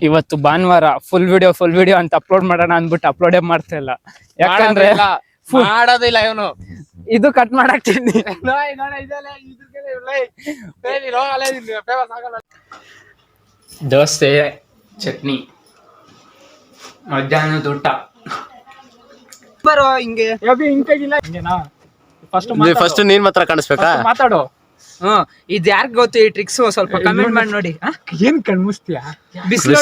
ಇವತ್ತು ಭಾನುವಾರ full video ಅಂತ ಅಪ್ಲೋಡ್ ಮಾಡೋಣ ಅಂದ್ಬಿಟ್ಟು ಅಪ್ಲೋಡೇ ಮಾಡ್ತಾ ಇಲ್ಲ. ಯಾಕಂದ್ರೆ ಮಾಡೋದಿಲ್ಲ ಇವನು. ಇದು ಕಟ್ ಮಾಡಾಕ್ತೀನಿ. ದೋಸೆ ಚಟ್ನಿ ಮಧ್ಯಾಹ್ನದ ಊಟ. ಹಿಂಗೆ ಫಸ್ಟ್ ನೀನ್ ಮಾತ್ರ ಕಾಣಿಸ್ಬೇಕಾ? ಮಾತಾಡು. ಇದ್ ಯಾರ್ಗ್ ಗೊತ್ತು ಈ ಟ್ರಿಕ್ಸ್? ಸ್ವಲ್ಪ ಕಮೆಂಟ್ ಮಾಡಿ ನೋಡಿ. ಏನ್ ಕಣ್ಮುಸ್ತೀಯ? ಬಿಸಿಲು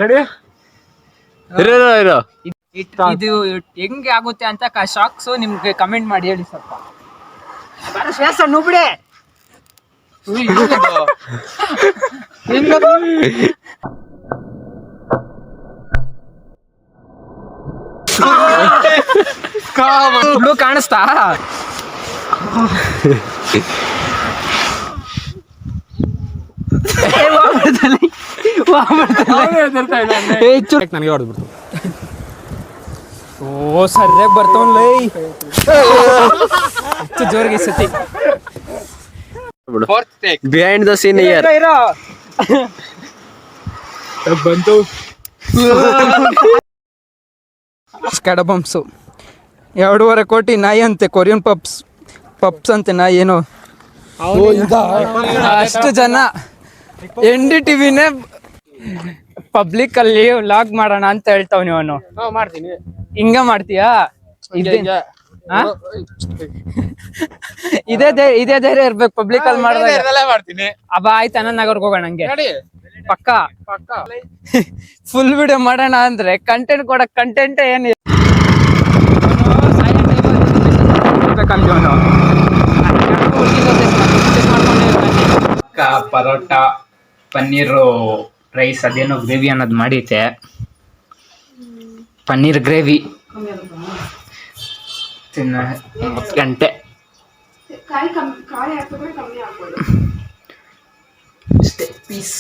ರೆಡಿ. ಇದು ಹೆಂಗೆ ಆಗುತ್ತೆ ಅಂತ ಶಾಕ್ಸ್ ನಿಮ್ಗೆ ಕಮೆಂಟ್ ಮಾಡಿ ಹೇಳಿ ಸ್ವಲ್ಪ. ಶ್ವಾಸ ನುಬ್ಬಿಡೆ. ಕಾಣಿಸ್ತಾ? ನನಗೆ ಹೊಡೆದ್ಬಿಡ್ತು. ಓ ಸರಿಯಾಗಿ ಬರ್ತವನ್ಲೈ. ಜೋರಿಗೆ ಸತಿ ಬಿಹೈಂಡ್ ದ ಸೀನ್ ಹಿಯರ್ ಬಂತು. ಸ್ಕ್ಯಾಡಬಮ್ಸು 2.5 ಕೋಟಿ ನಾಯಿ ಅಂತೆ. ಕೊರಿಯನ್ ಪಪ್ಸ್ ಅಂತೆ ನಾಯಿ. ಏನೋ ಅಷ್ಟು ಜನ NDTVನೇ ಪಬ್ಲಿಕ್ ಅಲ್ಲಿ ವ್ಲಾಗ್ ಮಾಡೋಣ ಅಂತ ಹೇಳ್ತಾವ್ ನೀವನು. ಮಾಡ್ತೀನಿ. ಹಿಂಗ ಮಾಡ್ತೀಯಾ? ಇದೇ ಧೈರ್ಯ ಇರ್ಬೇಕು ಪಬ್ಲಿಕ್ ಅಲ್ಲಿ ಮಾಡಿದ್ರೆ. ಅಬ್ಬ ಆಯ್ತು, ಅನಂತನಗರ್ಗೆ ಹೋಗೋಣ. ಹಂಗೆ ಪಕ್ಕ ಫುಲ್ ವಿಡಿಯೋ ಮಾಡೋಣ ಅಂದ್ರೆ ಕಂಟೆಂಟ್ ಕೊಡಕ್ ಕಂಟೆಂಟ್ ಏನಿಲ್ಲ. ಪರೋಟ ಪನ್ನೀರು ರೈಸ್ ಅದೇನೋ ಗ್ರೇವಿ ಅನ್ನೋದು ಮಾಡೈತೆ. ಪನ್ನೀರ್ ಗ್ರೇವಿ ತಿನ್ನ 9 ಗಂಟೆ ಅಷ್ಟೇ. ಪೀಸ್.